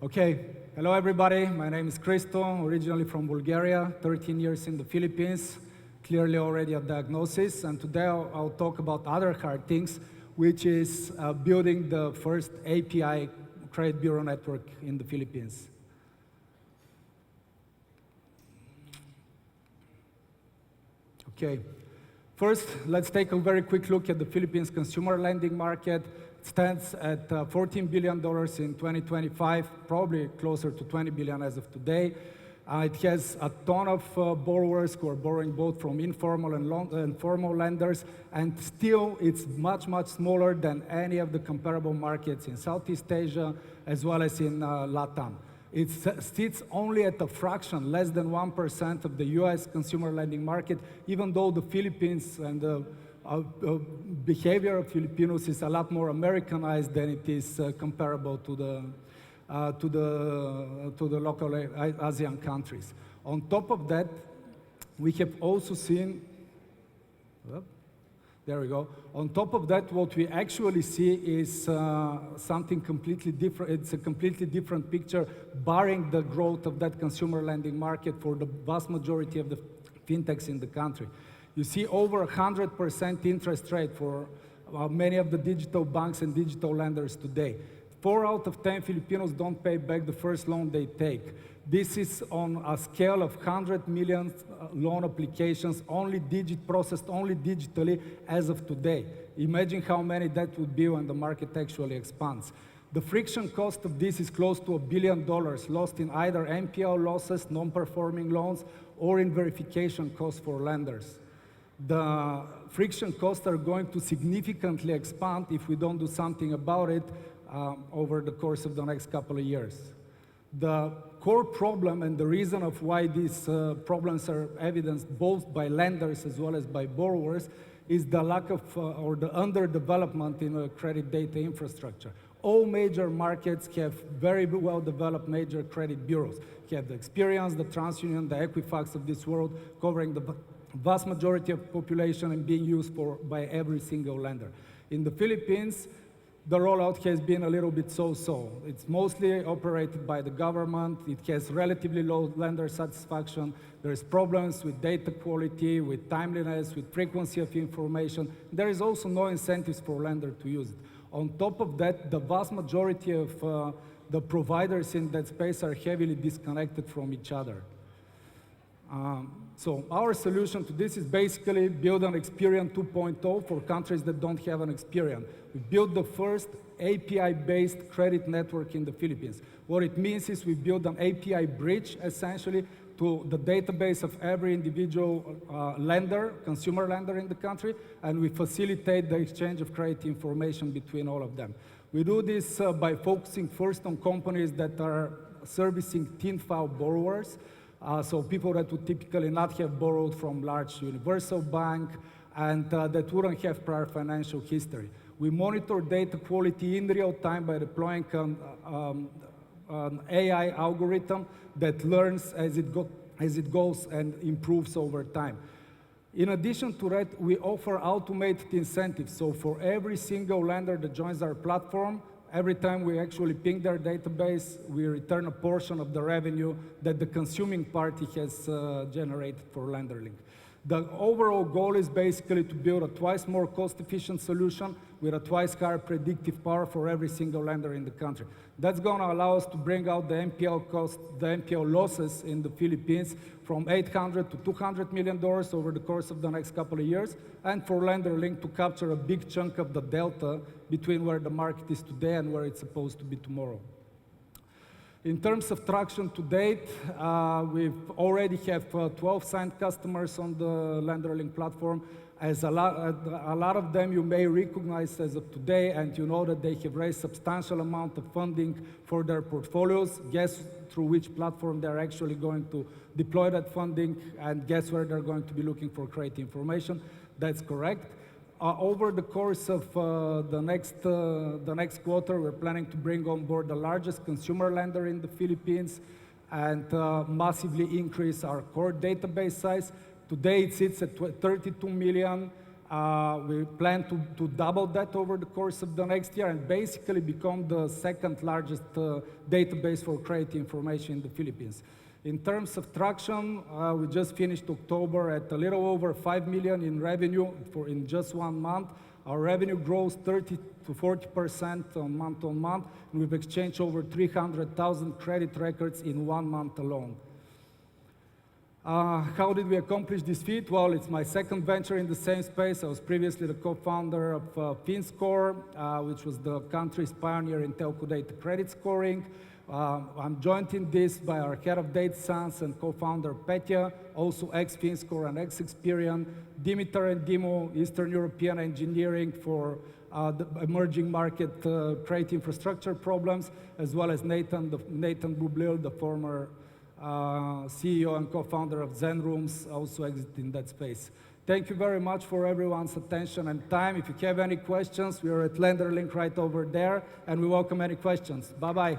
Okay, hello everybody. My name is Christo, originally from Bulgaria, 13 years in the Philippines, clearly already a diagnosis. And today I'll talk about other hard things, which is building the first API credit bureau network in the Philippines. Okay, first let's take a very quick look at the Philippines consumer lending market. It stands at $14 billion in 2025, probably closer to 20 billion as of today. It has a ton of borrowers who are borrowing both from informal and formal lenders, and still it's much, much smaller than any of the comparable markets in Southeast Asia as well as in LATAM. It sits only at a fraction, less than 1% of the US consumer lending market, even though the Philippines and the behavior of Filipinos is a lot more Americanized than it is comparable to the local ASEAN countries. On top of that, we have also seen, there we go. On top of that, what we actually see is something completely different. It's a completely different picture, barring the growth of that consumer lending market for the vast majority of the fintechs in the country. You see over 100% interest rate for many of the digital banks and digital lenders today. 4 out of 10 Filipinos don't pay back the first loan they take. This is on a scale of 100 million loan applications processed only digitally as of today. Imagine how many that would be when the market actually expands. The friction cost of this is close to $1 billion lost in either NPL losses, non-performing loans, or in verification costs for lenders. The friction costs are going to significantly expand if we don't do something about it over the course of the next couple of years. The core problem and the reason of why these problems are evidenced both by lenders as well as by borrowers is the lack of or the underdevelopment in credit data infrastructure. All major markets have very well-developed major credit bureaus. You have the Experian, the TransUnion, the Equifax of this world, covering the vast majority of population and being used by every single lender. In the Philippines, the rollout has been a little bit so-so. It's mostly operated by the government. It has relatively low lender satisfaction. There's problems with data quality, with timeliness, with frequency of information. There is also no incentives for lender to use it. On top of that, the vast majority of the providers in that space are heavily disconnected from each other. So our solution to this is basically build an Experian 2.0 for countries that don't have an Experian. We built the first API-based credit network in the Philippines. What it means is we build an API bridge, essentially, to the database of every individual lender, consumer lender in the country, and we facilitate the exchange of credit information between all of them. We do this by focusing first on companies that are servicing thin file borrowers, so people that would typically not have borrowed from large universal bank and that wouldn't have prior financial history. We monitor data quality in real time by deploying an AI algorithm that learns as it goes and improves over time. In addition to that, we offer automated incentives. So for every single lender that joins our platform, every time we actually ping their database, we return a portion of the revenue that the consuming party has generated for LenderLink. The overall goal is basically to build a twice more cost-efficient solution with a twice higher predictive power for every single lender in the country. That's going to allow us to bring out the NPL losses in the Philippines from $800 to $200 million over the course of the next couple of years, and for LenderLink to capture a big chunk of the delta between where the market is today and where it's supposed to be tomorrow. In terms of traction to date, we already have 12 signed customers on the LenderLink platform. As a lot of them you may recognize as of today, and you know that they have raised substantial amount of funding for their portfolios. Guess through which platform they're actually going to deploy that funding, and guess where they're going to be looking for credit information. That's correct. Over the course of the next quarter, we're planning to bring on board the largest consumer lender in the Philippines and massively increase our core database size. Today it sits at 32 million. We plan to double that over the course of the next year and basically become the second largest database for credit information in the Philippines. In terms of traction, we just finished October at a little over 5 million in revenue in just 1 month. Our revenue grows 30 to 40% on month, and we've exchanged over 300,000 credit records in 1 month alone. How did we accomplish this feat? Well, it's my second venture in the same space. I was previously the co-founder of FinScore, which was the country's pioneer in telco data credit scoring. I'm joined in this by our head of data science and co-founder Petya, also ex-FinScore and ex-Experian, Dimitar and Dimo, Eastern European engineering for the emerging market credit infrastructure problems, as well as Nathan Bublil, the former CEO and co-founder of Zen Rooms, also exit in that space. Thank you very much for everyone's attention and time. If you have any questions, we are at LenderLink right over there, and we welcome any questions. Bye-bye.